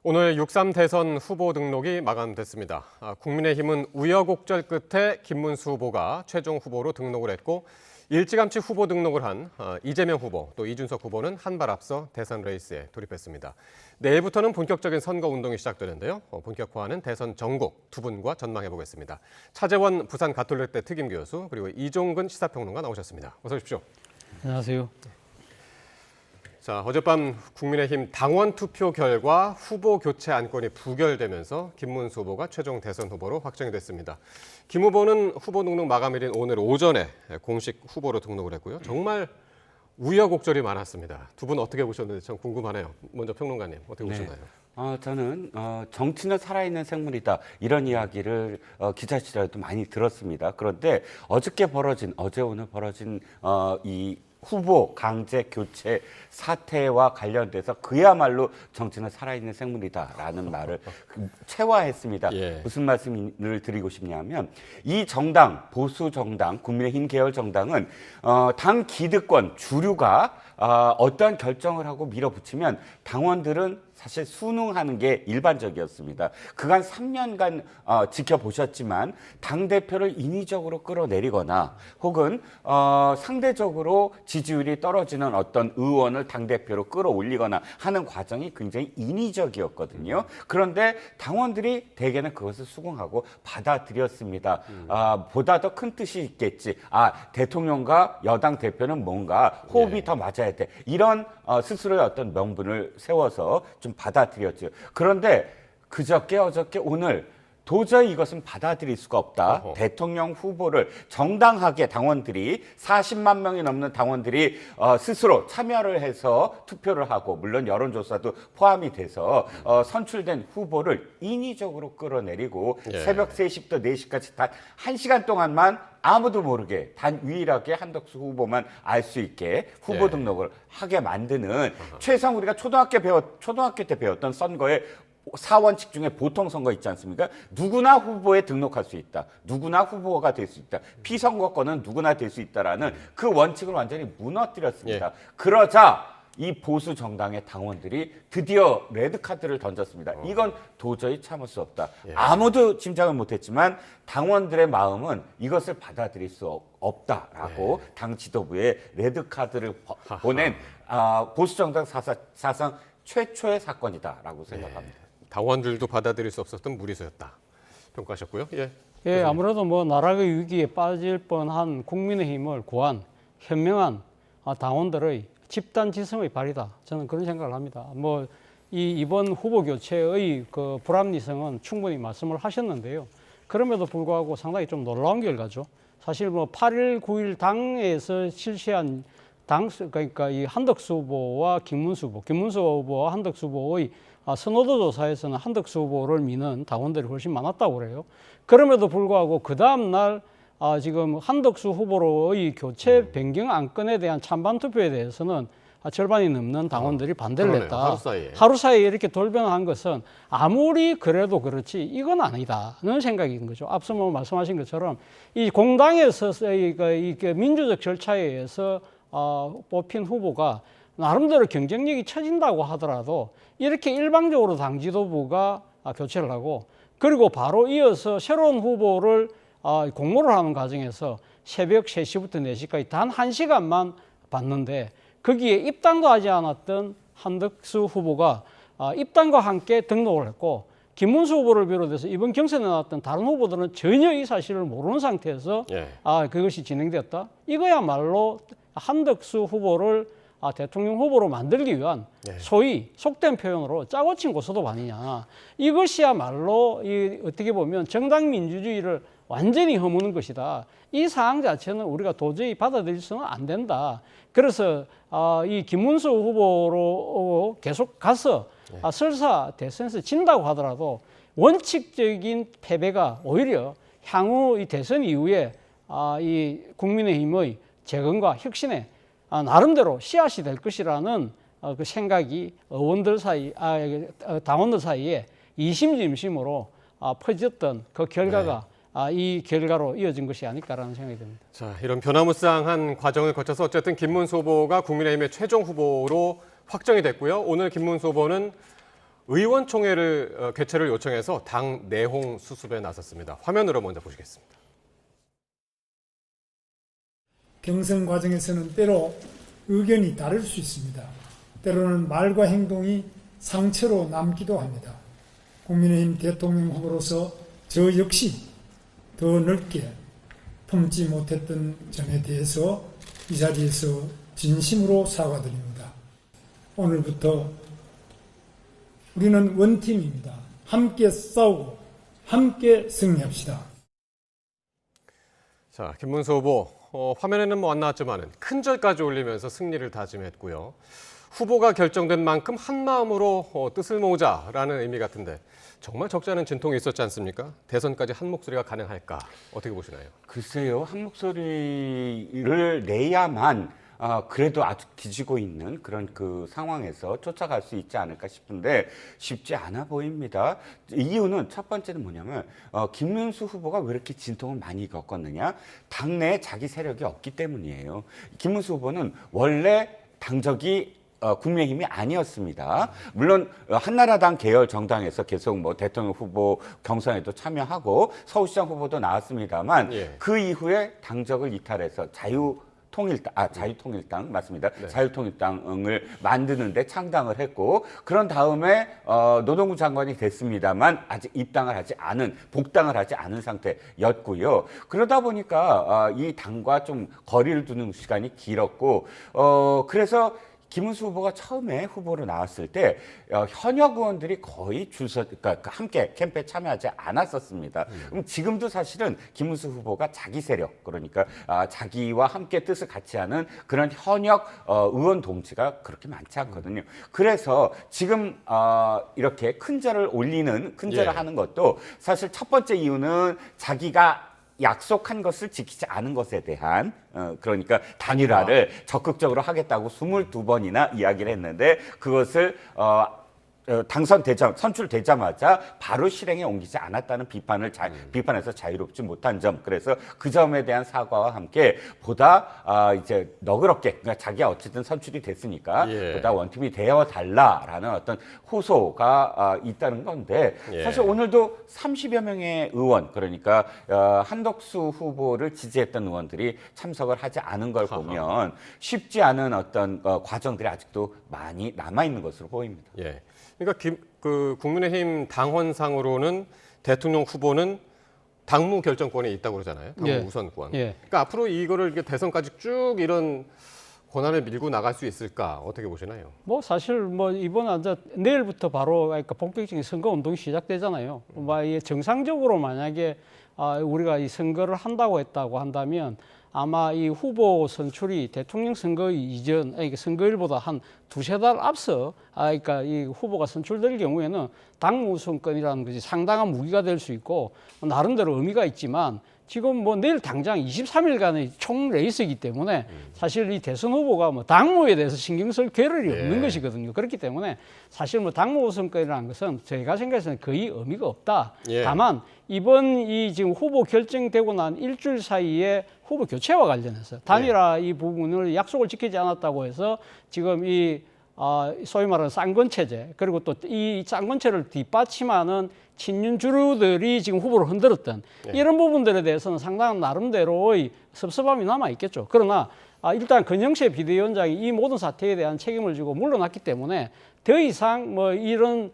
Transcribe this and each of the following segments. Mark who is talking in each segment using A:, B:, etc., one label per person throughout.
A: 오늘 6.3 대선 후보 등록이 마감됐습니다. 국민의힘은 우여곡절 끝에 김문수 후보가 최종 후보로 등록을 했고 일찌감치 후보 등록을 한 이재명 후보 또 이준석 후보는 한 발 앞서 대선 레이스에 돌입했습니다. 내일부터는 본격적인 선거 운동이 시작되는데요. 본격화하는 대선 전국 두 분과 전망해보겠습니다. 차재원 부산 가톨릭대 특임 교수 그리고 이종근 시사평론가 나오셨습니다. 어서 오십시오.
B: 안녕하세요.
A: 자, 어젯밤 국민의힘 당원 투표 결과 후보 교체 안건이 부결되면서 김문수 후보가 최종 대선 후보로 확정이 됐습니다. 김 후보는 후보 등록 마감일인 오늘 오전에 공식 후보로 등록을 했고요. 정말 우여곡절이 많았습니다. 두 분 어떻게 보셨는지 참 궁금하네요. 먼저 평론가님 어떻게 보셨나요?
C: 저는 정치는 살아있는 생물이다 이런 이야기를 기자실에도 많이 들었습니다. 그런데 어제 오늘 벌어진 이 후보 강제 교체 사태와 관련돼서 그야말로 정치는 살아있는 생물이다라는 말을 체화했습니다.
A: 예.
C: 무슨 말씀을 드리고 싶냐면 이 정당, 보수 정당, 국민의힘 계열 정당은 당 기득권 주류가 어떠한 결정을 하고 밀어붙이면 당원들은 사실 순응하는 게 일반적이었습니다. 그간 3년간 지켜보셨지만 당대표를 인위적으로 끌어내리거나 혹은 상대적으로 지지율이 떨어지는 어떤 의원을 당대표로 끌어올리거나 하는 과정이 굉장히 인위적이었거든요. 그런데 당원들이 대개는 그것을 수긍하고 받아들였습니다. 보다 더 큰 뜻이 있겠지. 대통령과 여당 대표는 뭔가 호흡이 더 맞아야 돼. 이런 스스로의 어떤 명분을 세워서 좀 받아들였죠. 그런데 그저께 어저께 오늘 도저히 이것은 받아들일 수가 없다.
A: 어허.
C: 대통령 후보를 정당하게 당원들이 40만 명이 넘는 당원들이 스스로 참여를 해서 투표를 하고 물론 여론조사도 포함이 돼서 선출된 후보를 인위적으로 끌어내리고
A: 예.
C: 새벽 3시부터 4시까지 단 1시간 동안만 아무도 모르게 단 유일하게 한덕수 후보만 알 수 있게 후보
A: 예.
C: 등록을 하게 만드는 최소한 우리가 초등학교 때 배웠던 선거의 4원칙 중에 보통 선거 있지 않습니까? 누구나 후보에 등록할 수 있다. 누구나 후보가 될 수 있다. 피선거권은 누구나 될 수 있다라는 그 원칙을 완전히 무너뜨렸습니다.
A: 예.
C: 그러자 이 보수 정당의 당원들이 드디어 레드카드를 던졌습니다. 이건 도저히 참을 수 없다.
A: 예.
C: 아무도 짐작을 못했지만 당원들의 마음은 이것을 받아들일 수 없다라고 당 지도부에 레드카드를 보낸 보수 정당 사상 최초의 사건이다라고 생각합니다.
A: 당원들도 받아들일 수 없었던 무리수였다. 평가하셨고요. 예.
B: 예, 아무래도 나라의 위기에 빠질 뻔한 국민의힘을 구한 현명한 당원들의 집단 지성의 발휘다. 저는 그런 생각을 합니다. 이번 후보 교체의 그 불합리성은 충분히 말씀을 하셨는데요. 그럼에도 불구하고 상당히 좀 놀라운 결과죠. 사실 8일, 9일 당에서 실시한 그러니까 이 한덕수 후보와 김문수 후보와 한덕수 후보의 선호도 조사에서는 한덕수 후보를 미는 당원들이 훨씬 많았다고 그래요. 그럼에도 불구하고 그 다음 날 지금 한덕수 후보로의 교체 변경 안건에 대한 찬반 투표에 대해서는 절반이 넘는 당원들이 반대를
A: 그러네요.
B: 했다.
A: 하루 사이에
B: 이렇게 돌변한 것은 아무리 그래도 그렇지 이건 아니다는 생각인 거죠. 앞서 말씀하신 것처럼 이 공당에서의 그 민주적 절차에 의해서 뽑힌 후보가 나름대로 경쟁력이 처진다고 하더라도 이렇게 일방적으로 당 지도부가 교체를 하고 그리고 바로 이어서 새로운 후보를 공모를 하는 과정에서 새벽 3시부터 4시까지 단 1시간만 봤는데 거기에 입당도 하지 않았던 한덕수 후보가 입당과 함께 등록을 했고 김문수 후보를 비롯해서 이번 경선에 나왔던 다른 후보들은 전혀 이 사실을 모르는 상태에서
A: 예.
B: 그것이 진행되었다. 이거야말로 한덕수 후보를 대통령 후보로 만들기 위한 소위 속된 표현으로 짜고 친 고소도 아니냐. 이것이야말로 어떻게 보면 정당 민주주의를 완전히 허무는 것이다. 이 상황 자체는 우리가 도저히 받아들일 수는 안 된다. 그래서 이 김문수 후보로 계속 가서 설사 대선에서 진다고 하더라도 원칙적인 패배가 오히려 향후 이 대선 이후에 이 국민의힘의 재건과 혁신에 나름대로 씨앗이 될 것이라는 그 생각이 의원들 사이, 당원들 사이에 이심짐심으로 퍼졌던 그 결과가 이 결과로 이어진 것이 아닐까라는 생각이 듭니다.
A: 자, 이런 변화무쌍한 과정을 거쳐서 어쨌든 김문수 후보가 국민의힘의 최종 후보로 확정이 됐고요. 오늘 김문수 후보는 의원총회를 개최를 요청해서 당 내홍 수습에 나섰습니다. 화면으로 먼저 보시겠습니다.
D: 경선 과정에서는 때로 의견이 다를 수 있습니다. 때로는 말과 행동이 상처로 남기도 합니다. 국민의힘 대통령 후보로서 저 역시 더 넓게 품지 못했던 점에 대해서 이 자리에서 진심으로 사과드립니다. 오늘부터 우리는 원팀입니다. 함께 싸우고 함께 승리합시다.
A: 자, 김문수 후보 화면에는 뭐 안 나왔지만은 큰 절까지 올리면서 승리를 다짐했고요. 후보가 결정된 만큼 한 마음으로 뜻을 모으자라는 의미 같은데 정말 적지 않은 진통이 있었지 않습니까? 대선까지 한 목소리가 가능할까? 어떻게 보시나요?
C: 글쎄요, 한 목소리를 내야만 그래도 아직 뒤지고 있는 그런 그 상황에서 쫓아갈 수 있지 않을까 싶은데 쉽지 않아 보입니다. 이유는 첫 번째는 뭐냐면 김문수 후보가 왜 이렇게 진통을 많이 겪었느냐? 당내에 자기 세력이 없기 때문이에요. 김문수 후보는 원래 당적이 국민의힘이 아니었습니다. 물론 한나라당 계열 정당에서 계속 뭐 대통령 후보 경선에도 참여하고 서울시장 후보도 나왔습니다만
A: 예.
C: 그 이후에 당적을 이탈해서 자유통일당 맞습니다.
A: 네.
C: 자유통일당을 만드는데 창당을 했고 그런 다음에 노동부 장관이 됐습니다만 아직 복당을 하지 않은 상태였고요. 그러다 보니까 이 당과 좀 거리를 두는 시간이 길었고 그래서 김문수 후보가 처음에 후보로 나왔을 때 현역 의원들이 거의 그러니까 함께 캠페에 참여하지 않았었습니다. 그럼 지금도 사실은 김문수 후보가 자기 세력 그러니까 자기와 함께 뜻을 같이 하는 그런 현역 의원 동지가 그렇게 많지 않거든요. 그래서 지금 이렇게 큰절을 하는 것도 사실 첫 번째 이유는 자기가 약속한 것을 지키지 않은 것에 대한 그러니까 단일화를 적극적으로 하겠다고 22번이나 이야기를 했는데 그것을 선출되자마자 바로 실행에 옮기지 않았다는 비판에서 자유롭지 못한 점. 그래서 그 점에 대한 사과와 함께 보다 이제 너그럽게 그러니까 자기가 어쨌든 선출이 됐으니까
A: 예.
C: 보다 원팀이 되어 달라라는 어떤 호소가 있다는 건데
A: 예.
C: 사실 오늘도 30여 명의 의원 그러니까 한덕수 후보를 지지했던 의원들이 참석을 하지 않은 걸 보면 쉽지 않은 어떤 과정들이 아직도 많이 남아 있는 것으로 보입니다.
A: 예. 그러니까 국민의힘 당원상으로는 대통령 후보는 당무 결정권이 있다고 그러잖아요. 당무
B: 예.
A: 우선권.
B: 예.
A: 그러니까 앞으로 이거를 이렇게 대선까지 쭉 이런 권한을 밀고 나갈 수 있을까? 어떻게 보시나요?
B: 뭐 사실 뭐 이번 이제 내일부터 바로 그러니까 본격적인 선거 운동이 시작되잖아요. 정상적으로 만약에 우리가 이 선거를 한다고 했다고 한다면 아마 이 후보 선출이 대통령 선거 이전, 그러니까 선거일보다 한 두세 달 앞서, 그러니까 이 후보가 선출될 경우에는 당무 우선권이라는 것이 상당한 무기가 될 수 있고 나름대로 의미가 있지만 지금 뭐 내일 당장 23일간의 총 레이스이기 때문에 사실 이 대선 후보가 뭐 당무에 대해서 신경 쓸 겨를이 없는 것이거든요. 그렇기 때문에 사실 뭐 당무 우선권이라는 것은 제가 생각해서는 거의 의미가 없다.
A: 예.
B: 다만 이번 이 지금 후보 결정되고 난 일주일 사이에 후보 교체와 관련해서 단일화 이 부분을 약속을 지키지 않았다고 해서 지금 이 소위 말하는 쌍권 체제 그리고 또 이 쌍권체를 뒷받침하는 친윤 주류들이 지금 후보를 흔들었던 이런 부분들에 대해서는 상당한 나름대로의 섭섭함이 남아 있겠죠. 그러나 일단 권영세 비대위원장이 이 모든 사태에 대한 책임을 지고 물러났기 때문에 더 이상 뭐 이런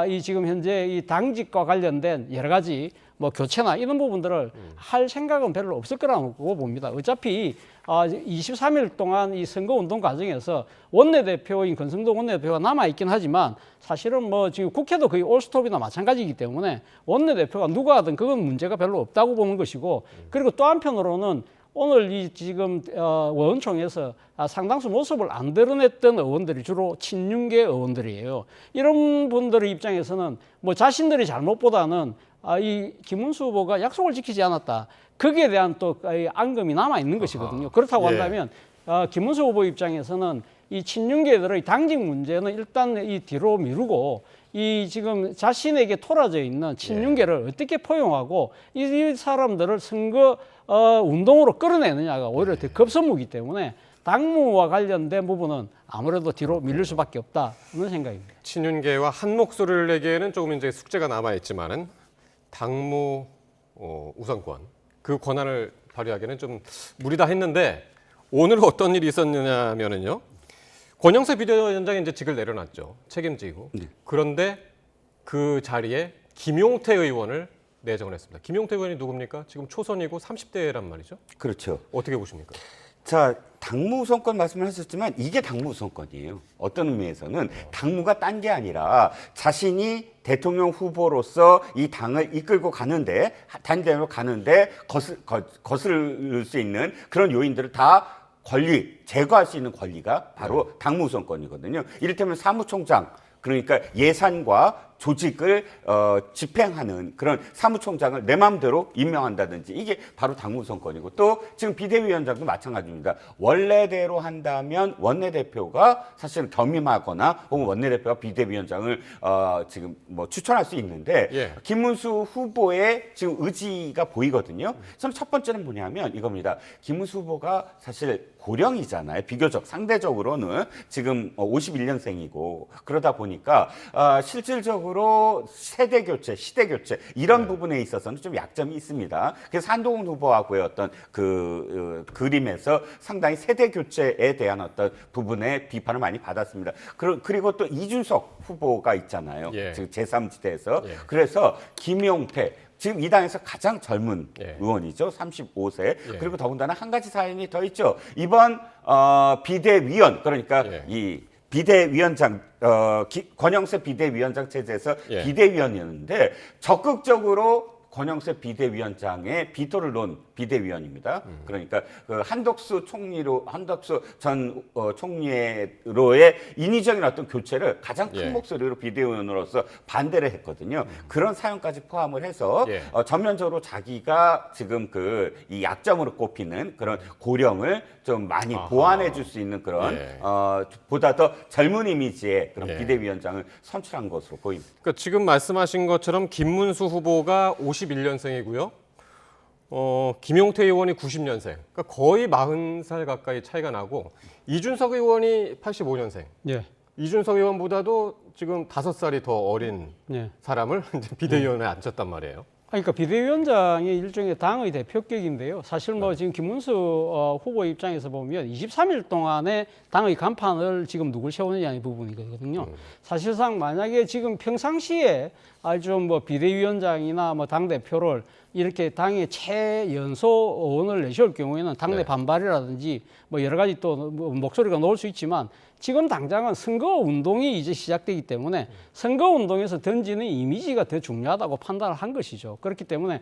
B: 이 지금 현재 이 당직과 관련된 여러 가지 뭐 교체나 이런 부분들을 할 생각은 별로 없을 거라고 봅니다. 어차피 23일 동안 이 선거운동 과정에서 원내대표인 권성동 원내대표가 남아있긴 하지만 사실은 뭐 지금 국회도 거의 올스톱이나 마찬가지이기 때문에 원내대표가 누가 하든 그건 문제가 별로 없다고 보는 것이고 그리고 또 한편으로는 오늘 이 지금 의원총회에서 상당수 모습을 안 드러냈던 의원들이 주로 친윤계 의원들이에요. 이런 분들의 입장에서는 뭐 자신들이 잘못보다는 이 김문수 후보가 약속을 지키지 않았다. 거기에 대한 또 앙금이 남아 있는 것이거든요. 그렇다고 한다면 김문수 후보 입장에서는 이 친윤계들의 당직 문제는 일단 이 뒤로 미루고 이 지금 자신에게 토라져 있는 친윤계를 어떻게 포용하고 이 사람들을 선거 운동으로 끌어내느냐가 오히려 더 급선무기 때문에 당무와 관련된 부분은 아무래도 뒤로 밀릴 수밖에 없다는 생각입니다.
A: 친윤계와 한 목소리를 내기에는 조금 이제 숙제가 남아 있지만은 당무 우선권 그 권한을 발휘하기는 좀 무리다 했는데 오늘 어떤 일이 있었느냐면은요. 권영세 비대위원장이 이제 직을 내려놨죠. 책임지고.
C: 네.
A: 그런데 그 자리에 김용태 의원을 내정을 했습니다. 김용태 의원이 누굽니까? 지금 초선이고 30대란 말이죠.
C: 그렇죠.
A: 어떻게 보십니까?
C: 자, 당무 우선권 말씀을 하셨지만 이게 당무 우선권이에요. 어떤 의미에서는 당무가 딴 게 아니라 자신이 대통령 후보로서 이 당을 이끌고 가는데 단대로 가는데 거스를 수 있는 그런 요인들을 다 제거할 수 있는 권리가 바로 당무 우선권이거든요. 이를테면 사무총장 그러니까 예산과 조직을 집행하는 그런 사무총장을 내 마음대로 임명한다든지 이게 바로 당무선권이고 또 지금 비대위원장도 마찬가지입니다. 원래대로 한다면 원내대표가 사실은 겸임하거나 혹은 원내대표가 비대위원장을 지금 뭐 추천할 수 있는데
A: 예.
C: 김문수 후보의 지금 의지가 보이거든요. 저는 첫 번째는 뭐냐면 이겁니다. 김문수 후보가 사실 고령이잖아요. 비교적 상대적으로는 지금 51년생이고 그러다 보니까 실질적으로 세대 교체, 시대 교체 이런 부분에 있어서는 좀 약점이 있습니다. 그래서 한동훈 후보하고의 어떤 그 그림에서 상당히 세대 교체에 대한 어떤 부분에 비판을 많이 받았습니다. 그리고 또 이준석 후보가 있잖아요.
A: 예.
C: 지금 제3지대에서
A: 예.
C: 그래서 김용태 지금 이 당에서 가장 젊은
A: 예.
C: 의원이죠. 35세.
A: 예.
C: 그리고 더군다나 한 가지 사연이 더 있죠. 이번 비대위원 그러니까
A: 예.
C: 이 비대위원장 권영세 비대위원장 체제에서
A: 예.
C: 비대위원이었는데 적극적으로 권영세 비대위원장의 비토를 놓은 비대위원입니다. 그러니까 그 한덕수 전 총리로의 인위적인 어떤 교체를 가장 큰
A: 예.
C: 목소리로 비대위원으로서 반대를 했거든요. 그런 사연까지 포함을 해서
A: 예.
C: 전면적으로 자기가 지금 이 약점으로 꼽히는 그런 고령을 좀 많이
A: 아하.
C: 보완해 줄 수 있는 그런
A: 예.
C: 보다 더 젊은 이미지의 그런
A: 예.
C: 비대위원장을 선출한 것으로 보입니다.
A: 그러니까 지금 말씀하신 것처럼 김문수 후보가 51년생이고요. 김용태 의원이 90년생. 그러니까 거의 40살 가까이 차이가 나고 이준석 의원이 85년생.
B: 예.
A: 이준석 의원보다도 지금 5살이 더 어린
B: 예.
A: 사람을 이제 비대위원회에 앉혔단 말이에요.
B: 그러니까 비대위원장이 일종의 당의 대표격인데요. 사실 뭐 지금 김문수 후보 입장에서 보면 23일 동안에 당의 간판을 지금 누굴 세우느냐의 부분이거든요. 사실상 만약에 지금 평상시에 아주 뭐 비대위원장이나 뭐 당 대표를 이렇게 당의 최연소 의원을 내세울 경우에는 당내
A: 네.
B: 반발이라든지 뭐 여러 가지 또 뭐 목소리가 나올 수 있지만 지금 당장은 선거 운동이 이제 시작되기 때문에 선거 운동에서 던지는 이미지가 더 중요하다고 판단을 한 것이죠. 그렇기 때문에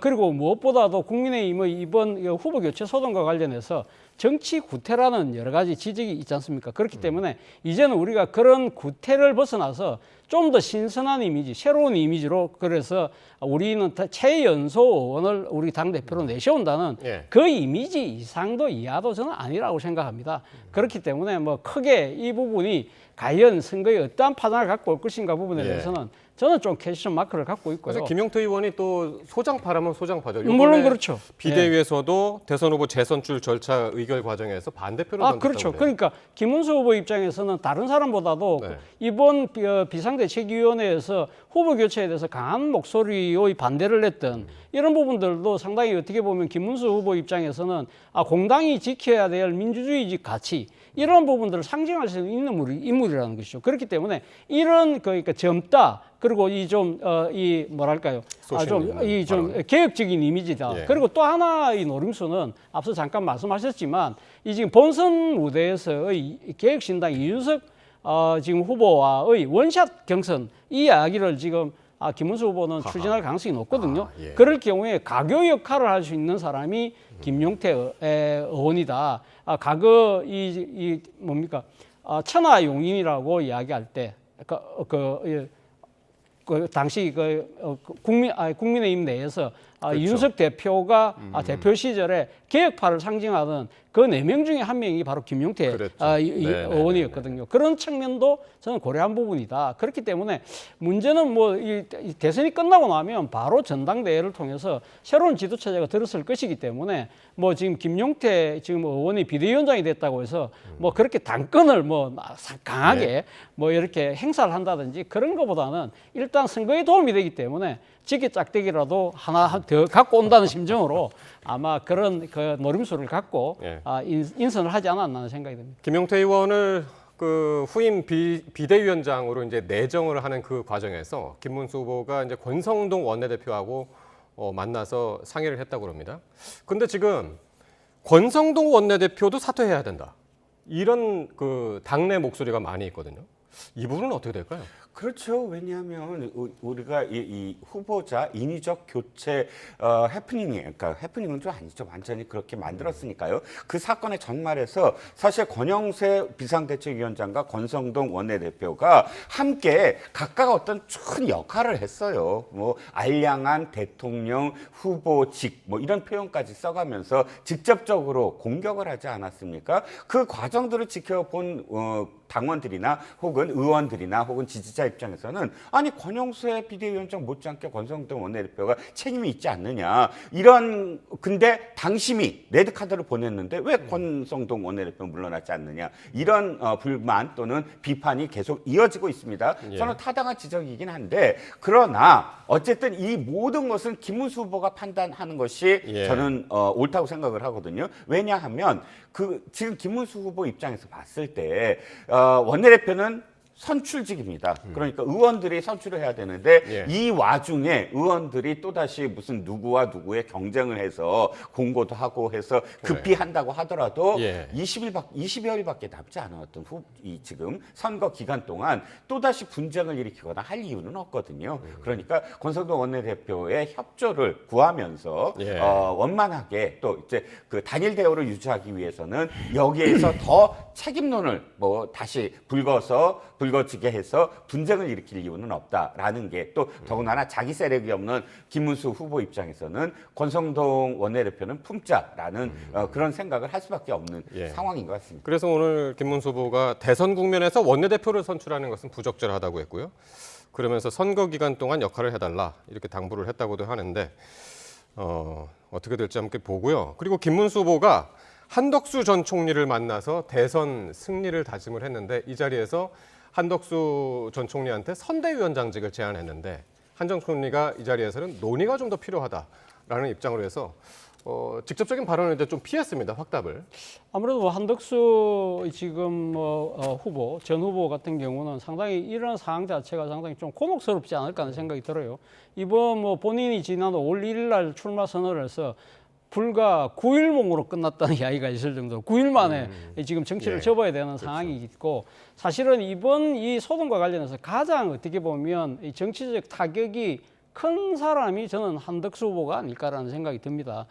B: 그리고 무엇보다도 국민의힘의 이번 후보 교체 소동과 관련해서 정치 구태라는 여러 가지 지적이 있지 않습니까? 그렇기 때문에 이제는 우리가 그런 구태를 벗어나서 좀 더 신선한 이미지, 새로운 이미지로 그래서 우리는 최연소 의원을 우리 당대표로 내세운다는
A: 예.
B: 그 이미지 이상도 이하도 저는 아니라고 생각합니다. 그렇기 때문에 뭐 크게 이 부분이 과연 선거에 어떠한 파장을 갖고 올 것인가 부분에
A: 예.
B: 대해서는 저는 좀 퀘스천 마크를 갖고 있고요.
A: 그래서 김용태 의원이 또 소장파라면 소장파죠.
B: 물론 그렇죠.
A: 비대위에서도 대선 후보 재선출 절차 의결 과정에서 반대표를 던졌다고
B: 그렇죠.
A: 그래요.
B: 그러니까 김문수 후보 입장에서는 다른 사람보다도
A: 네.
B: 이번 비상대책위원회에서 후보 교체에 대해서 강한 목소리의 반대를 냈던 이런 부분들도 상당히 어떻게 보면 김문수 후보 입장에서는 공당이 지켜야 될 민주주의적 가치 이런 부분들을 상징할 수 있는 인물이라는 것이죠. 그렇기 때문에 이런 그러니까 젊다 그리고 이 뭐랄까요? 좀 개혁적인 이미지다.
A: 예.
B: 그리고 또 하나의 노림수는 앞서 잠깐 말씀하셨지만 이 지금 본선 무대에서의 개혁신당 이준석 지금 후보와의 원샷 경선 이 이야기를 지금 김문수 후보는 추진할 가능성이 높거든요.
A: 예.
B: 그럴 경우에 가교 역할을 할 수 있는 사람이 김용태 의원이다. 과거 뭡니까? 천하용인이라고 이야기할 때 그 당시 국민의힘 내에서
A: 그렇죠.
B: 윤석 대표가 대표 시절에 개혁파를 상징하던 그 4명 중에 한 명이 바로 김용태
A: 그랬죠.
B: 의원이었거든요. 그런 측면도 저는 고려한 부분이다. 그렇기 때문에 문제는 뭐 이 대선이 끝나고 나면 바로 전당대회를 통해서 새로운 지도체제가 들었을 것이기 때문에 뭐 지금 김용태 지금 의원이 비대위원장이 됐다고 해서 뭐 그렇게 당권을 뭐 강하게 뭐 이렇게 행사를 한다든지 그런 것보다는 일단 선거에 도움이 되기 때문에 지게 짝대기라도 하나 더 갖고 온다는 심정으로 아마 그런 그 노림수를 갖고 인선을 하지 않았나 하는 생각이 듭니다.
A: 김용태 의원을 그 후임 비대위원장으로 이제 내정을 하는 그 과정에서 김문수 후보가 이제 권성동 원내대표하고 만나서 상의를 했다고 합니다. 근데 지금 권성동 원내대표도 사퇴해야 된다. 이런 그 당내 목소리가 많이 있거든요. 이 부분은 어떻게 될까요?
C: 그렇죠. 왜냐하면 우리가 이 후보자 인위적 교체 해프닝이, 그러니까 해프닝은 좀 아니죠. 완전히 그렇게 만들었으니까요. 그 사건의 전말에서 사실 권영세 비상대책위원장과 권성동 원내대표가 함께 각각 어떤 큰 역할을 했어요. 뭐 알량한 대통령 후보직 뭐 이런 표현까지 써가면서 직접적으로 공격을 하지 않았습니까? 그 과정들을 지켜본 당원들이나 혹은 의원들이나 혹은 지지자 입장에서는 아니 권영세 비대위원장 못지않게 권성동 원내대표가 책임이 있지 않느냐 이런 근데 당심이 레드카드를 보냈는데 왜 권성동 원내대표 물러나지 않느냐 이런 불만 또는 비판이 계속 이어지고 있습니다. 저는 타당한 지적이긴 한데 그러나 어쨌든 이 모든 것은 김문수 후보가 판단하는 것이 저는 옳다고 생각을 하거든요. 왜냐하면 지금 김문수 후보 입장에서 봤을 때 원내대표는 선출직입니다. 그러니까 의원들이 선출을 해야 되는데 이 와중에 의원들이 또다시 무슨 누구와 누구의 경쟁을 해서 공고도 하고 해서 급히 한다고 하더라도 20여일밖에 남지 않았던 이 지금 선거 기간 동안 또다시 분쟁을 일으키거나 할 이유는 없거든요. 그러니까 권성동 원내대표의 협조를 구하면서 원만하게 또 이제 그 단일 대우를 유지하기 위해서는 여기에서 더 책임론을 뭐 다시 불거지게 해서 분쟁을 일으킬 이유는 없다라는 게 또 더군다나 자기 세력이 없는 김문수 후보 입장에서는 권성동 원내대표는 품자라는 그런 생각을 할 수밖에 없는 상황인 것 같습니다.
A: 그래서 오늘 김문수 후보가 대선 국면에서 원내대표를 선출하는 것은 부적절하다고 했고요. 그러면서 선거 기간 동안 역할을 해달라 이렇게 당부를 했다고도 하는데 어떻게 될지 함께 보고요. 그리고 김문수 후보가 한덕수 전 총리를 만나서 대선 승리를 다짐을 했는데 이 자리에서 한덕수 전 총리한테 선대위원장직을 제안했는데 한 전 총리가 이 자리에서는 논의가 좀 더 필요하다라는 입장으로 해서 직접적인 발언을 이제 좀 피했습니다. 확답을.
B: 아무래도 한덕수 지금 후보, 전 후보 같은 경우는 상당히 이런 상황 자체가 상당히 좀 곤혹스럽지 않을까 하는 생각이 들어요. 이번 본인이 지난 5월 1일 날 출마 선언을 해서 불과 9일몽으로 끝났다는 이야기가 있을 정도로 9일 만에 지금 정치를 접어야 되는 상황이 있고 사실은 이번 이 소동과 관련해서 가장 어떻게 보면 이 정치적 타격이 큰 사람이 저는 한덕수 후보가 아닐까라는 생각이 듭니다.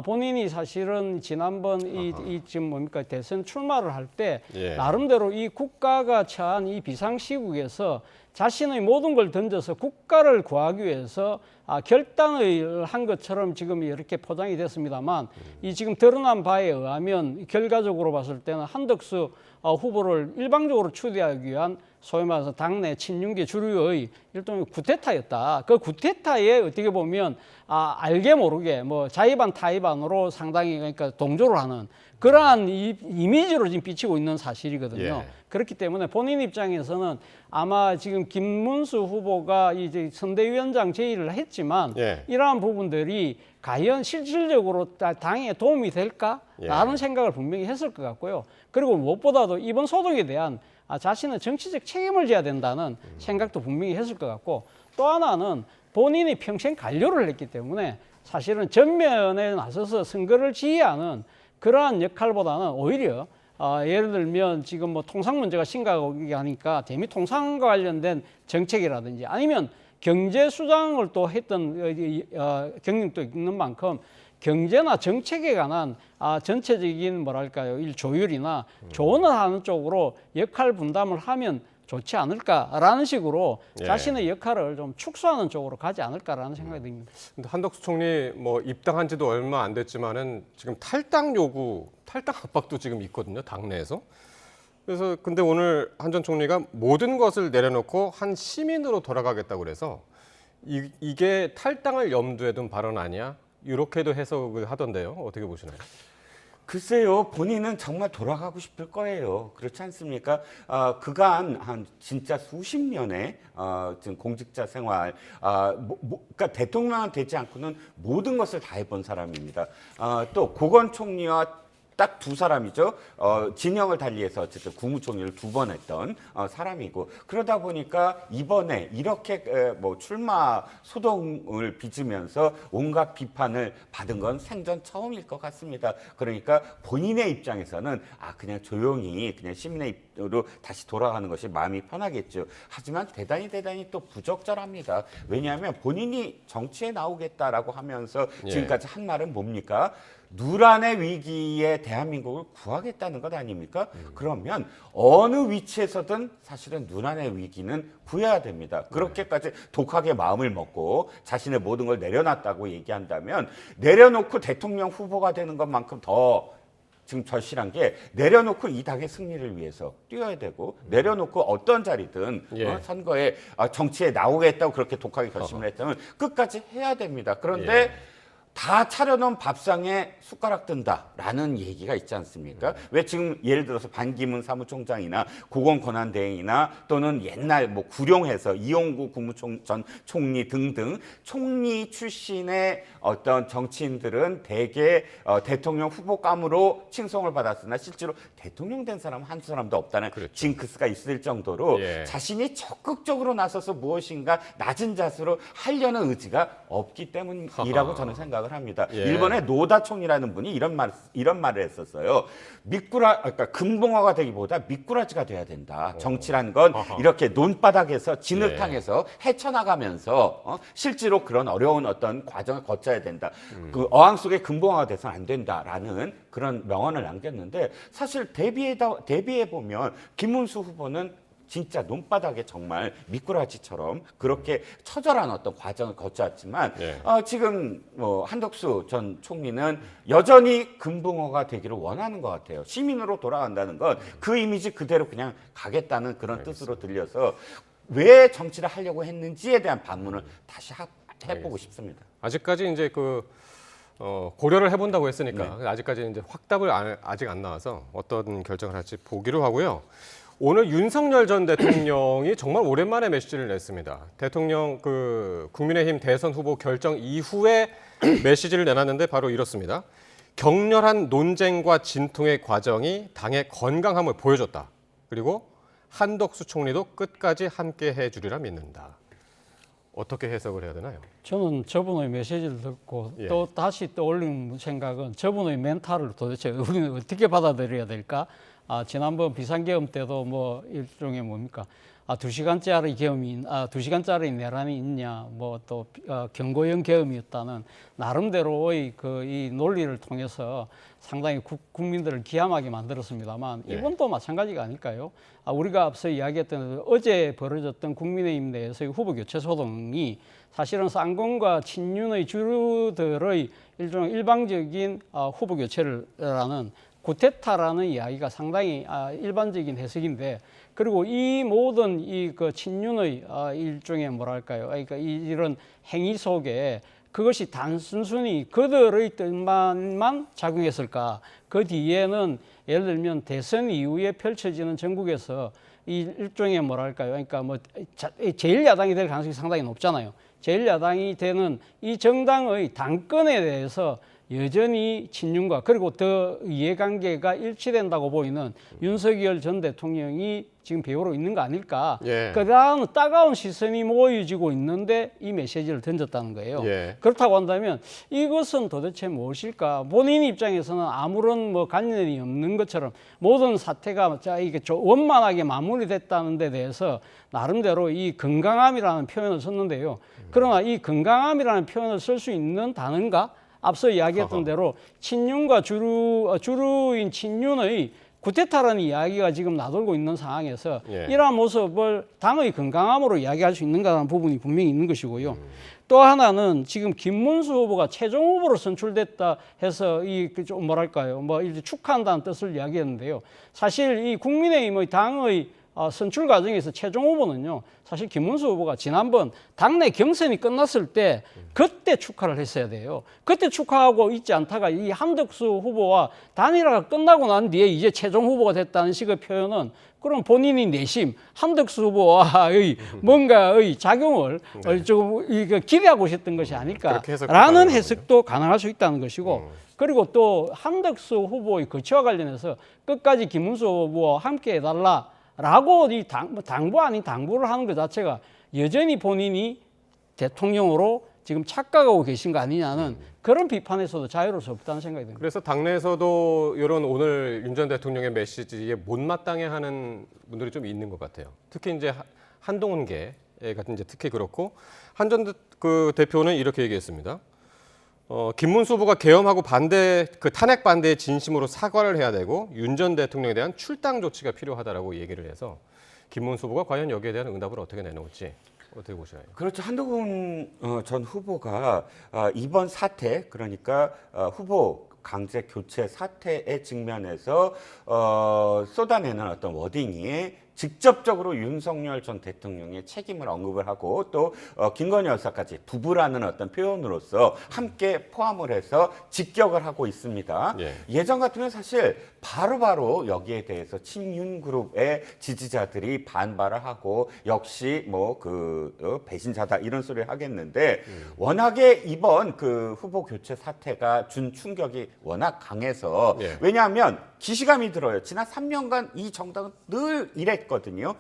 B: 본인이 사실은 지난번 이 지금 뭡니까 대선 출마를 할 때 나름대로 이 국가가 처한 이 비상시국에서 자신의 모든 걸 던져서 국가를 구하기 위해서 결단을 한 것처럼 지금 이렇게 포장이 됐습니다만 이 지금 드러난 바에 의하면 결과적으로 봤을 때는 한덕수 후보를 일방적으로 추대하기 위한 소위 말해서 당내 친윤계 주류의 일종의 구테타였다. 그 구테타에 어떻게 보면 알게 모르게 뭐 자의반 타의반으로 상당히 그러니까 동조를 하는 그러한 이미지로 지금 비치고 있는 사실이거든요. 그렇기 때문에 본인 입장에서는 아마 지금 김문수 후보가 이제 선대위원장 제의를 했지만 이러한 부분들이 과연 실질적으로 당에 도움이 될까라는 생각을 분명히 했을 것 같고요. 그리고 무엇보다도 이번 소동에 대한 자신은 정치적 책임을 져야 된다는 생각도 분명히 했을 것 같고 또 하나는 본인이 평생 관료를 했기 때문에 사실은 전면에 나서서 선거를 지휘하는 그러한 역할보다는 오히려 예를 들면 지금 뭐 통상 문제가 심각하게 하니까 대미 통상과 관련된 정책이라든지 아니면 경제 수장을 또 했던 경력도 있는 만큼 경제나 정책에 관한 전체적인 뭐랄까요 일 조율이나 조언을 하는 쪽으로 역할 분담을 하면 좋지 않을까라는 식으로
A: 예.
B: 자신의 역할을 좀 축소하는 쪽으로 가지 않을까라는 생각이 듭니다.
A: 근데 한덕수 총리 뭐 입당한 지도 얼마 안 됐지만은 지금 탈당 압박도 지금 있거든요, 당내에서. 그래서 근데 오늘 한 전 총리가 모든 것을 내려놓고 한 시민으로 돌아가겠다고 그래서 이게 탈당을 염두에 둔 발언 아니야? 이렇게도 해석을 하던데요. 어떻게 보시나요?
C: 글쎄요, 본인은 정말 돌아가고 싶을 거예요. 그렇지 않습니까? 그간 한 진짜 수십 년의 지금 공직자 생활, 그러니까 대통령은 되지 않고는 모든 것을 다 해본 사람입니다. 또 고건 총리와 딱 두 사람이죠. 진영을 달리해서 어쨌든 국무총리를 2번 했던 사람이고, 그러다 보니까 이번에 이렇게 뭐 출마 소동을 빚으면서 온갖 비판을 받은 건 생전 처음일 것 같습니다. 그러니까 본인의 입장에서는 그냥 조용히 그냥 시민의 입으로 다시 돌아가는 것이 마음이 편하겠죠. 하지만 대단히 또 부적절합니다. 왜냐하면 본인이 정치에 나오겠다라고 하면서 지금까지 한 말은 뭡니까? 누란의 위기에 대한민국을 구하겠다는 것 아닙니까? 그러면 어느 위치에서든 사실은 누란의 위기는 구해야 됩니다. 그렇게까지 독하게 마음을 먹고 자신의 모든 걸 내려놨다고 얘기한다면, 내려놓고 대통령 후보가 되는 것만큼 더 지금 절실한 게, 내려놓고 이 당의 승리를 위해서 뛰어야 되고, 내려놓고 어떤 자리든 선거에 정치에 나오겠다고 그렇게 독하게 결심을 했다면 끝까지 해야 됩니다. 그런데 다 차려놓은 밥상에 숟가락 든다라는 얘기가 있지 않습니까? 왜 지금 예를 들어서 반기문 사무총장이나 고건 권한대행이나 또는 옛날 뭐 구룡해서 이용구 전 총리 등등 총리 출신의 어떤 정치인들은 대개 대통령 후보감으로 칭송을 받았으나 실제로 대통령 된 사람은 한 사람도 없다는 징크스가 있을 정도로 자신이 적극적으로 나서서 무엇인가 낮은 자세로 하려는 의지가 없기 때문이라고 저는 생각을 합니다. 일본의 노다 총리라는 분이 이런 말을 했었어요. 그러니까 금붕어가 되기보다 미꾸라지가 돼야 된다. 정치란 건 이렇게 논바닥에서 진흙탕에서 헤쳐나가면서 실제로 그런 어려운 어떤 과정을 거쳐야 된다. 그 어항 속에 금붕어가 돼서는 안 된다라는 그런 명언을 남겼는데, 사실 대비해 보면 김문수 후보는 진짜 논바닥에 정말 미꾸라지처럼 그렇게 처절한 어떤 과정을 거쳐왔지만 지금 뭐 한덕수 전 총리는 여전히 금붕어가 되기를 원하는 것 같아요. 시민으로 돌아간다는 건 그 이미지 그대로 그냥 가겠다는 그런 뜻으로 들려서 왜 정치를 하려고 했는지에 대한 반문을 다시 해보고 싶습니다.
A: 아직까지 이제 고려를 해본다고 했으니까 아직까지 이제 확답을 아직 안 나와서 어떤 결정을 할지 보기로 하고요. 오늘 윤석열 전 대통령이 정말 오랜만에 메시지를 냈습니다. 대통령 국민의힘 대선 후보 결정 이후에 메시지를 내놨는데 바로 이렇습니다. 격렬한 논쟁과 진통의 과정이 당의 건강함을 보여줬다. 그리고 한덕수 총리도 끝까지 함께 해주리라 믿는다. 어떻게 해석을 해야 되나요?
B: 저는 저분의 메시지를 듣고 또 다시 떠올린 생각은, 저분의 멘탈을 도대체 우리는 어떻게 받아들여야 될까? 지난번 비상계엄 때도 뭐 일종의 뭡니까? 2시간짜리 계엄이, 2시간짜리 내란이 있냐, 뭐 또 경고형 계엄이었다는 나름대로의 이 논리를 통해서 상당히 국민들을 기함하게 만들었습니다만, 이번도 마찬가지가 아닐까요? 우리가 앞서 이야기했던 어제 벌어졌던 국민의힘 내에서의 후보 교체 소동이 사실은 쌍권과 친윤의 주류들의 일종의 일방적인 후보 교체라는 구테타라는 이야기가 상당히 일반적인 해석인데, 그리고 이 모든 친윤의 일종의 뭐랄까요? 그러니까 이런 행위 속에 그것이 단순히 그들의 뜻만만 작용했을까? 그 뒤에는 예를 들면 대선 이후에 펼쳐지는 전국에서 이 일종의 뭐랄까요? 그러니까 뭐 제1야당이 될 가능성이 상당히 높잖아요. 제1야당이 되는 이 정당의 당권에 대해서 여전히 친윤과 그리고 더 이해관계가 일치된다고 보이는 윤석열 전 대통령이 지금 배우로 있는 거 아닐까. 그다음 따가운 시선이 모여지고 있는데 이 메시지를 던졌다는 거예요. 그렇다고 한다면 이것은 도대체 무엇일까? 본인 입장에서는 아무런 뭐 관련이 없는 것처럼 모든 사태가 이게 원만하게 마무리됐다는 데 대해서 나름대로 이 건강함이라는 표현을 썼는데요. 그러나 이 건강함이라는 표현을 쓸 수 있는 단어인가? 앞서 이야기했던 대로 친윤과 주류인 친윤의 쿠데타라는 이야기가 지금 나돌고 있는 상황에서
A: 예.
B: 이러한 모습을 당의 건강함으로 이야기할 수 있는가라는 부분이 분명히 있는 것이고요. 또 하나는 지금 김문수 후보가 최종 후보로 선출됐다 해서 좀 뭐랄까요, 뭐 이렇게 축하한다는 뜻을 이야기했는데요. 사실 이 국민의힘의 당의 선출 과정에서 최종 후보는요, 사실 김문수 후보가 지난번 당내 경선이 끝났을 때 그때 축하를 했어야 돼요. 그때 축하하고 있지 않다가 이 한덕수 후보와 단일화가 끝나고 난 뒤에 이제 최종 후보가 됐다는 식의 표현은 그럼 본인이 내심 한덕수 후보와의 뭔가의 작용을 조금 기대하고 있었던 것이 아닐까라는 해석도 가능할 수 있다는 것이고, 그리고 또 한덕수 후보의 거취와 관련해서 끝까지 김문수 후보와 함께 해달라라고 이 당부 아닌 당부를 하는 것 자체가 여전히 본인이 대통령으로 지금 착각하고 계신 거 아니냐는 그런 비판에서도 자유로울 수 없다는 생각이 듭니다.
A: 그래서 당내에서도 이런 오늘 윤 전 대통령의 메시지에 못마땅해하는 분들이 좀 있는 것 같아요. 특히 이제 한동훈계 같은 이제 특히 그렇고, 한 전 대표는 이렇게 얘기했습니다. 김문수 후보가 계엄하고 탄핵 반대에 진심으로 사과를 해야 되고 윤 전 대통령에 대한 출당 조치가 필요하다라고 얘기를 해서 김문수 후보가 과연 여기에 대한 응답을 어떻게 내놓을지 어떻게 보시나요?
C: 그렇죠. 한동훈 전 후보가 이번 사태, 그러니까 후보 강제 교체 사태에 직면해서 쏟아내는 어떤 워딩이 직접적으로 윤석열 전 대통령의 책임을 언급을 하고 또 김건희 여사까지 부부라는 어떤 표현으로서 함께 포함을 해서 직격을 하고 있습니다.
A: 예.
C: 예전 같으면 사실 바로바로 여기에 대해서 친윤 그룹의 지지자들이 반발을 하고 역시 뭐 배신자다 이런 소리를 하겠는데 워낙에 이번 그 후보 교체 사태가 준 충격이 워낙 강해서
A: 예.
C: 왜냐하면 기시감이 들어요. 지난 3년간 이 정당은 늘 이랬거든요.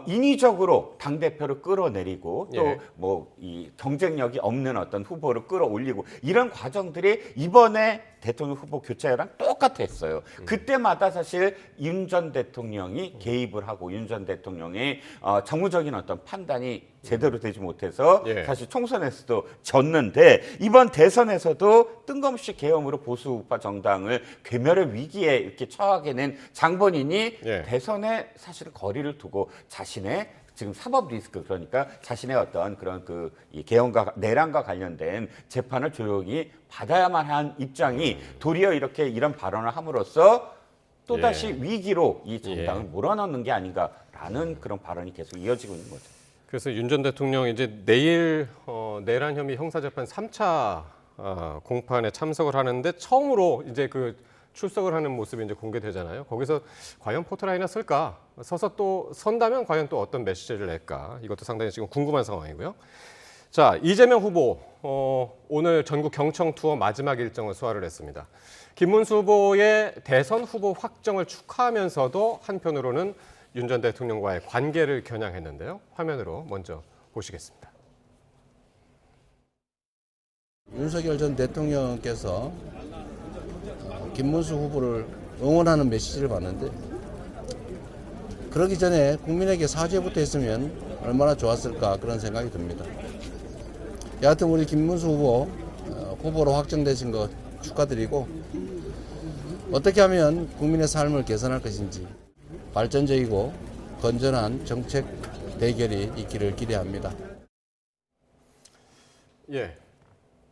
C: 인위적으로 당대표를 끌어내리고 또 뭐 이 경쟁력이 없는 어떤 후보를 끌어올리고 이런 과정들이 이번에 대통령 후보 교체랑 똑같았어요. 그때마다 사실 윤 전 대통령이 개입을 하고 윤 전 대통령의 정무적인 어떤 판단이 제대로 되지 못해서 사실 총선에서도 졌는데 이번 대선에서도 뜬금없이 계엄으로 보수우파 정당을 괴멸의 위기에 이렇게 처하게 된 장본인이 대선에 사실 거리를 두고 자신의 지금 사법 리스크, 그러니까 자신의 어떤 그런 이 계엄과 내란과 관련된 재판을 조용히 받아야만 한 입장이 도리어 이렇게 이런 발언을 함으로써 또다시 위기로 이 정당을 몰아넣는 게 아닌가라는 그런 발언이 계속 이어지고 있는 거죠.
A: 그래서 윤 전 대통령이 이제 내일 내란 혐의 형사재판 3차 공판에 참석을 하는데 처음으로 이제 출석을 하는 모습이 이제 공개되잖아요. 거기서 과연 포토라인을 쓸까? 서서 또 선다면 과연 또 어떤 메시지를 낼까? 이것도 상당히 지금 궁금한 상황이고요. 자, 이재명 후보 오늘 전국 경청 투어 마지막 일정을 소화를 했습니다. 김문수 후보의 대선 후보 확정을 축하하면서도 한편으로는 윤 전 대통령과의 관계를 겨냥했는데요. 화면으로 먼저 보시겠습니다.
E: 윤석열 전 대통령께서 김문수 후보를 응원하는 메시지를 봤는데 그러기 전에 국민에게 사죄부터 했으면 얼마나 좋았을까 그런 생각이 듭니다. 여하튼 우리 김문수 후보 후보로 확정되신 것 축하드리고 어떻게 하면 국민의 삶을 개선할 것인지 발전적이고 건전한 정책 대결이 있기를 기대합니다.
A: 예.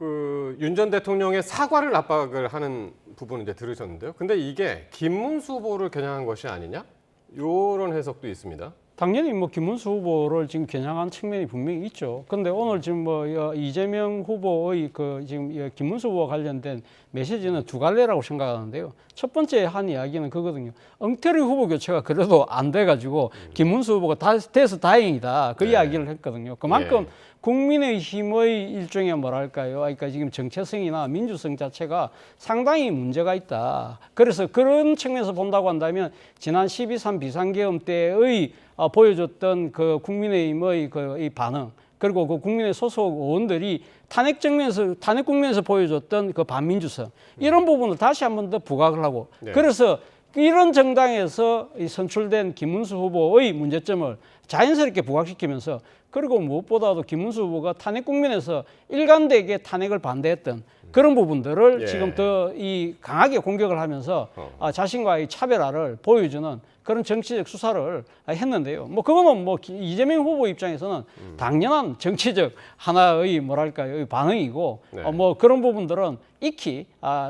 A: 윤 전 대통령의 사과를 압박을 하는 부분을 이제 들으셨는데요. 근데 이게 김문수 후보를 겨냥한 것이 아니냐? 이런 해석도 있습니다.
B: 당연히 뭐 김문수 후보를 지금 겨냥한 측면이 분명히 있죠. 그런데 오늘 지금 뭐 이재명 후보의 지금 김문수 후보와 관련된 메시지는 두 갈래라고 생각하는데요. 첫 번째 한 이야기는 그거거든요. 엉터리 후보 교체가 그래도 안 돼가지고 김문수 후보가 돼서 다행이다. 그 이야기를 했거든요. 그만큼 국민의힘의 일종의 뭐랄까요. 그러니까 지금 정체성이나 민주성 자체가 상당히 문제가 있다. 그래서 그런 측면에서 본다고 한다면 지난 12.3 비상계엄 때의 보여줬던 그 국민의힘의 이 반응, 그리고 그 국민의 소속 의원들이 탄핵 국면에서 보여줬던 그 반민주성, 이런 부분을 다시 한 번 더 부각을 하고, 그래서 이런 정당에서 선출된 김문수 후보의 문제점을 자연스럽게 부각시키면서, 그리고 무엇보다도 김문수 후보가 탄핵 국면에서 일관되게 탄핵을 반대했던 그런 부분들을
A: 예.
B: 지금 더 이 강하게 공격을 하면서 자신과의 차별화를 보여주는 그런 정치적 수사를 했는데요. 뭐 그거는 뭐 이재명 후보 입장에서는 당연한 정치적 하나의 뭐랄까요 반응이고
A: 네.
B: 뭐 그런 부분들은 익히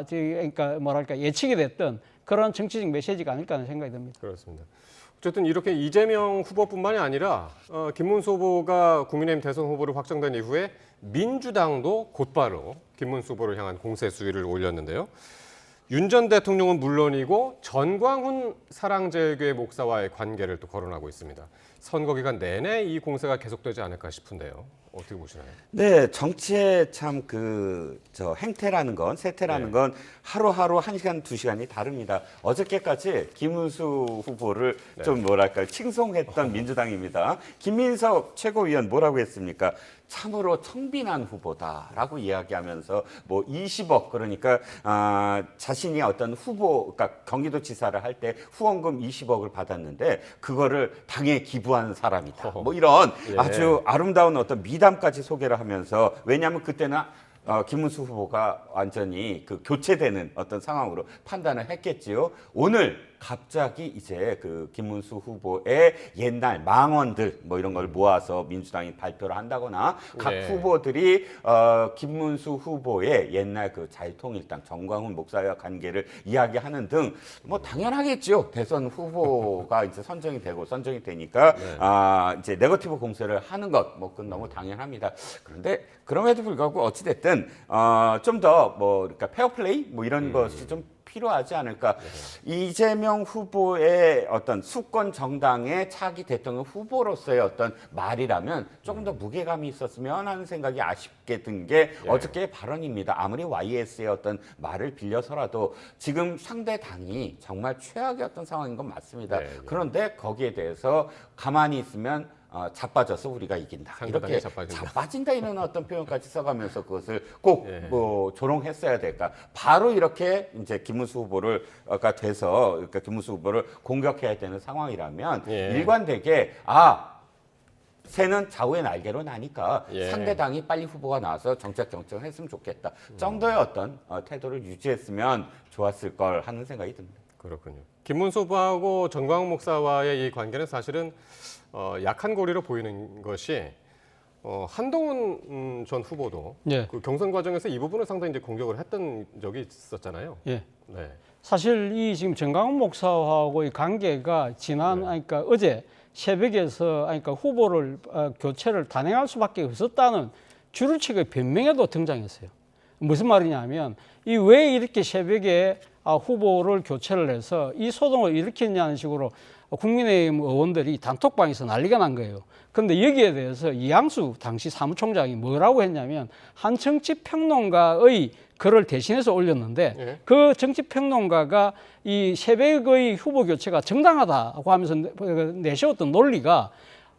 B: 그러니까 뭐랄까 예측이 됐던 그런 정치적 메시지가 아닐까 하는 생각이 듭니다.
A: 그렇습니다. 어쨌든 이렇게 이재명 후보뿐만이 아니라 김문수 후보가 국민의힘 대선 후보로 확정된 이후에 민주당도 곧바로 김문수 후보를 향한 공세 수위를 올렸는데요. 윤 전 대통령은 물론이고 전광훈 사랑제일교회 목사와의 관계를 또 거론하고 있습니다. 선거 기간 내내 이 공세가 계속되지 않을까 싶은데요. 어떻게 보시나요?
C: 네, 정치의 참 저 행태라는 건, 세태라는
A: 네.
C: 건 하루하루 1시간, 2시간이 다릅니다. 어저께까지 김문수 후보를 좀 뭐랄까 칭송했던 민주당입니다. 김민석 최고위원 뭐라고 했습니까? 참으로 청빈한 후보다라고 이야기하면서 뭐 20억 그러니까 자신이 어떤 후보, 그러니까 경기도지사를 할 때 후원금 20억을 받았는데 그거를 당에 기부한 사람이다. 뭐 이런
A: 예.
C: 아주 아름다운 어떤 미담까지 소개를 하면서 왜냐하면 그때는 김문수 후보가 완전히 그 교체되는 어떤 상황으로 판단을 했겠지요. 오늘 갑자기 이제 그 김문수 후보의 옛날 망언들 뭐 이런 걸 모아서 민주당이 발표를 한다거나 각
A: 네.
C: 후보들이 김문수 후보의 옛날 그 자유통일당 정광훈 목사와 관계를 이야기하는 등 뭐 당연하겠죠. 대선 후보가 이제 선정이 되니까 이제 네거티브 공세를 하는 것 뭐 그건 너무 당연합니다. 그런데 그럼에도 불구하고 어찌 됐든 좀 더 뭐 그러니까 페어플레이 뭐 이런 것이 좀 필요하지 않을까. 이재명 후보의 어떤 수권 정당의 차기 대통령 후보로서의 어떤 말이라면 조금 더 무게감이 있었으면 하는 생각이 아쉽게 든 게 어저께의 발언입니다. 아무리 YS의 어떤 말을 빌려서라도 지금 상대 당이 정말 최악의 어떤 상황인 건 맞습니다. 그런데 거기에 대해서 가만히 있으면 자빠져서 우리가 이긴다.
A: 상대방이
C: 이렇게
A: 자빠진다.
C: 자빠진다 이런 어떤 표현까지 써가면서 그것을 꼭 뭐 조롱했어야 될까? 바로 이렇게 이제 김문수 후보가 돼서 그러니까 김문수 후보를 공격해야 되는 상황이라면 일관되게 새는 좌우의 날개로 나니까 상대당이 빨리 후보가 나와서 정책 경쟁을 했으면 좋겠다. 정도의 어떤 태도를 유지했으면 좋았을 걸 하는 생각이 듭니다.
A: 그렇군요. 김문수 후보하고 전광훈 목사와의 이 관계는 사실은 약한 고리로 보이는 것이 한동훈 전 후보도
B: 예.
A: 그 경선 과정에서 이 부분을 상당히 이제 공격을 했던 적이 있었잖아요.
B: 예.
A: 네.
B: 사실 이 지금 정광훈 목사하고의 관계가 그러니까 어제 새벽에서 그러니까 후보를 교체를 단행할 수밖에 없었다는 주루치의 변명에도 등장했어요. 무슨 말이냐면 이 왜 이렇게 새벽에 후보를 교체를 해서 이 소동을 일으켰냐는 식으로 국민의힘 의원들이 단톡방에서 난리가 난 거예요. 그런데 여기에 대해서 이양수 당시 사무총장이 뭐라고 했냐면 한 정치평론가의 글을 대신해서 올렸는데 그 정치평론가가 이 새벽의 후보 교체가 정당하다고 하면서 내세웠던 논리가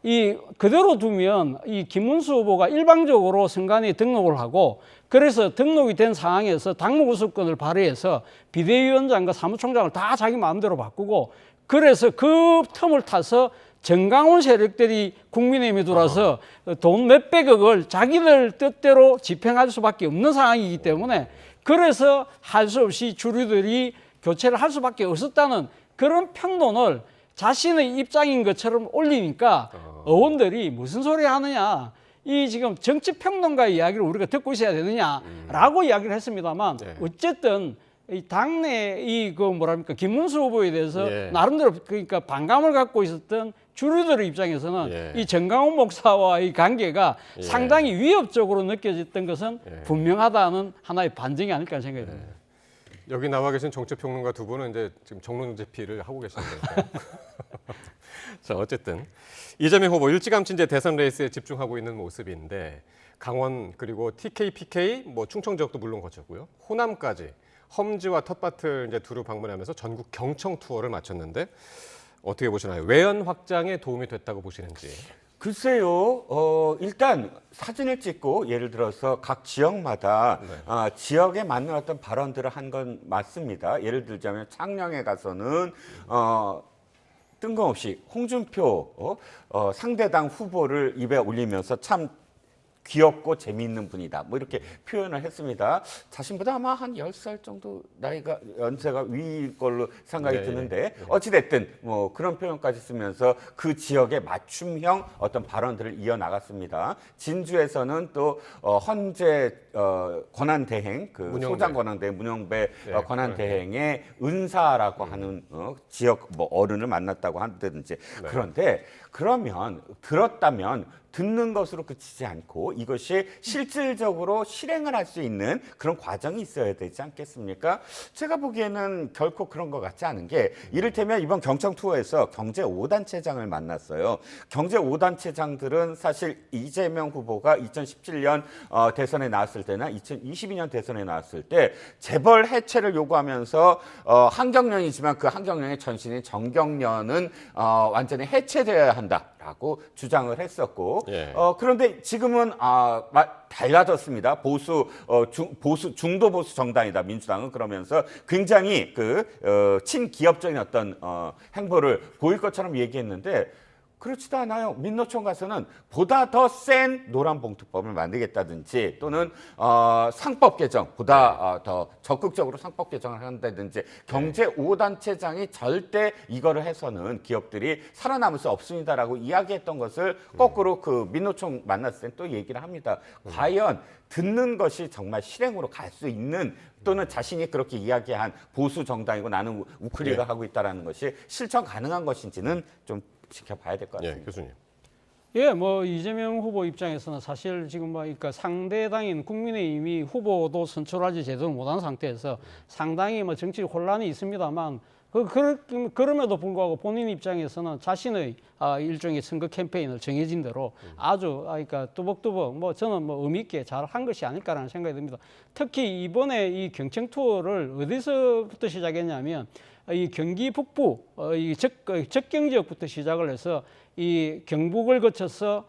B: 이 그대로 두면 이 김문수 후보가 일방적으로 선관위에 등록을 하고 그래서 등록이 된 상황에서 당무 구속권을 발휘해서 비대위원장과 사무총장을 다 자기 마음대로 바꾸고 그래서 그 틈을 타서 정강훈 세력들이 국민의힘에 들어와서 돈 몇백억을 자기들 뜻대로 집행할 수밖에 없는 상황이기 때문에 그래서 할 수 없이 주류들이 교체를 할 수밖에 없었다는 그런 평론을 자신의 입장인 것처럼 올리니까 의원들이 무슨 소리 하느냐. 이 지금 정치평론가의 이야기를 우리가 듣고 있어야 되느냐라고 이야기를 했습니다만 어쨌든 이 당내 김문수 후보에 대해서 나름대로 그러니까 반감을 갖고 있었던 주류들의 입장에서는 이 정강훈 목사와의 관계가 상당히 위협적으로 느껴졌던 것은 분명하다는 하나의 반증이 아닐까 하는 생각이 듭니다.
A: 여기 나와 계신 정치평론가 두 분은 이제 지금 정론 제피를 하고 계시는데. 자, 어쨌든 이재명 후보 일찌감치 이제 대선 레이스에 집중하고 있는 모습인데 강원 그리고 TK, PK, 뭐 충청 지역도 물론 거쳤고요. 호남까지 험지와 텃밭을 이제 두루 방문하면서 전국 경청 투어를 마쳤는데 어떻게 보시나요? 외연 확장에 도움이 됐다고 보시는지.
C: 글쎄요, 일단 사진을 찍고 예를 들어서 각 지역마다 지역에 맞는 어떤 발언들을 한 건 맞습니다. 예를 들자면 창녕에 가서는 뜬금없이 홍준표 상대당 후보를 입에 올리면서 참 귀엽고 재미있는 분이다. 뭐 이렇게 표현을 했습니다. 자신보다 아마 한 10살 정도 연세가 위일 걸로 생각이
A: 네,
C: 드는데 어찌됐든 뭐 그런 표현까지 쓰면서 그 지역의 맞춤형 어떤 발언들을 이어나갔습니다. 진주에서는 또 헌재 권한대행, 그
A: 문영배.
C: 소장 권한대행, 문영배
A: 네,
C: 권한대행의 은사라고 하는 지역 뭐 어른을 만났다고 한다든지 그런데 그러면 들었다면 듣는 것으로 그치지 않고 이것이 실질적으로 실행을 할 수 있는 그런 과정이 있어야 되지 않겠습니까? 제가 보기에는 결코 그런 것 같지 않은 게 이를테면 이번 경청 투어에서 경제 5단체장을 만났어요. 경제 5단체장들은 사실 이재명 후보가 2017년 대선에 나왔을 때나 2022년 대선에 나왔을 때 재벌 해체를 요구하면서 한경련이지만 그 한경련의 전신인 정경련은 완전히 해체되어야 한다라고 주장을 했었고
A: 예.
C: 그런데 지금은 달라졌습니다. 중도 보수 정당이다 민주당은 그러면서 굉장히 친기업적인 어떤 행보를 보일 것처럼 얘기했는데 그렇지도 않아요. 민노총 가서는 보다 더 센 노란봉투법을 만들겠다든지 또는 상법 개정, 보다 더 적극적으로 상법 개정을 한다든지 경제 5단체장이 절대 이거를 해서는 기업들이 살아남을 수 없습니다라고 이야기했던 것을 거꾸로 그 민노총 만났을 때 또 얘기를 합니다. 과연 듣는 것이 정말 실행으로 갈 수 있는 또는 자신이 그렇게 이야기한 보수 정당이고 나는 우크리가 하고 있다는 것이 실천 가능한 것인지는 좀 지켜봐야 될 것 같습니다.
A: 예, 교수님.
B: 예, 뭐 이재명 후보 입장에서는 사실 지금 뭐 그러니까 상대당인 국민의힘이 후보도 선출하지 제대로 못한 상태에서 상당히 뭐 정치 혼란이 있습니다만 그럼에도 불구하고 본인 입장에서는 자신의 일종의 선거 캠페인을 정해진 대로 아주 그러니까 뚜벅뚜벅 뭐 저는 뭐 의미 있게 잘 한 것이 아닐까라는 생각이 듭니다. 특히 이번에 이 경청 투어를 어디서부터 시작했냐면 이 경기 북부 이 접경 지역부터 시작을 해서 이 경북을 거쳐서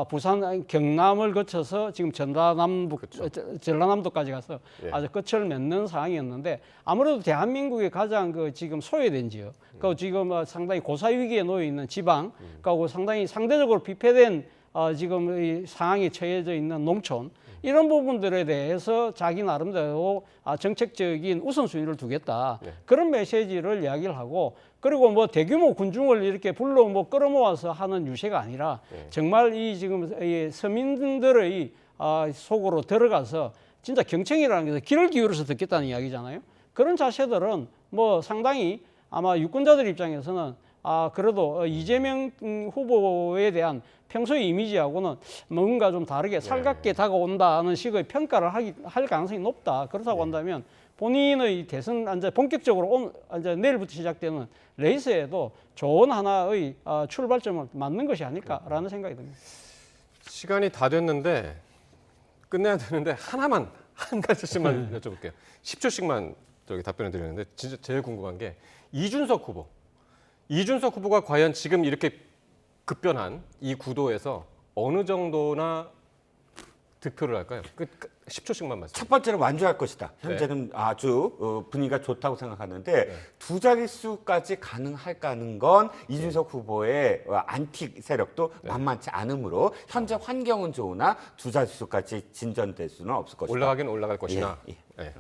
B: 부산, 경남을 거쳐서 지금 전라남도까지 가서
A: 예.
B: 아주 끝을 맺는 상황이었는데 아무래도 대한민국의 가장 지금 소외된 지역, 그 지금 상당히 고사 위기에 놓여 있는 지방, 그리고 상당히 상대적으로 비폐된 지금 이 상황에 처해져 있는 농촌 이런 부분들에 대해서 자기 나름대로 정책적인 우선순위를 두겠다. 그런 메시지를 이야기를 하고 그리고 뭐 대규모 군중을 이렇게 불러 끌어모아서 하는 유세가 아니라 정말 이 지금 이 서민들의 속으로 들어가서 진짜 경청이라는 게 귀를 기울여서 듣겠다는 이야기잖아요. 그런 자세들은 뭐 상당히 아마 유권자들 입장에서는 그래도 이재명 후보에 대한 평소의 이미지하고는 뭔가 좀 다르게 살갑게 다가온다는 식의 평가를 할 가능성이 높다. 그렇다고 한다면 본인의 대선 이제 본격적으로 이제 내일부터 시작되는 레이스에도 좋은 하나의 출발점을 맞는 것이 아닐까라는 생각이 듭니다.
A: 시간이 다 됐는데 끝내야 되는데 한 가지씩만 여쭤볼게요. 10초씩만 답변을 드리는데 진짜 제일 궁금한 게 이준석 후보가 과연 지금 이렇게 급변한 이 구도에서 어느 정도나 득표를 할까요? 10초씩만 말씀.
C: 첫 번째는 완주할 것이다. 현재는 아주 분위기가 좋다고 생각하는데 두 자릿수까지 가능할까는 건 이준석 후보의 안티 세력도 만만치 않으므로 현재 환경은 좋으나 두 자릿수까지 진전될 수는 없을 것이다.
A: 올라가긴 올라갈 것이나. 네.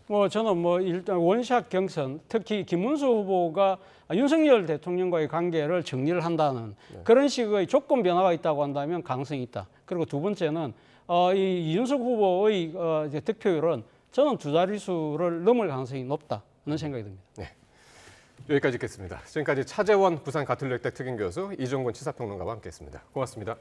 B: 뭐 저는 뭐 일단 원샷 경선, 특히 김문수 후보가 윤석열 대통령과의 관계를 정리를 한다는 그런 식의 조건 변화가 있다고 한다면 가능성이 있다. 그리고 두 번째는 이 이준석 후보의 득표율은 저는 두 자릿수를 넘을 가능성이 높다는 생각이 듭니다.
A: 네. 여기까지 듣겠습니다. 지금까지 차재원 부산 가톨릭대 특임교수 이종곤 치사평론가와 함께했습니다. 고맙습니다.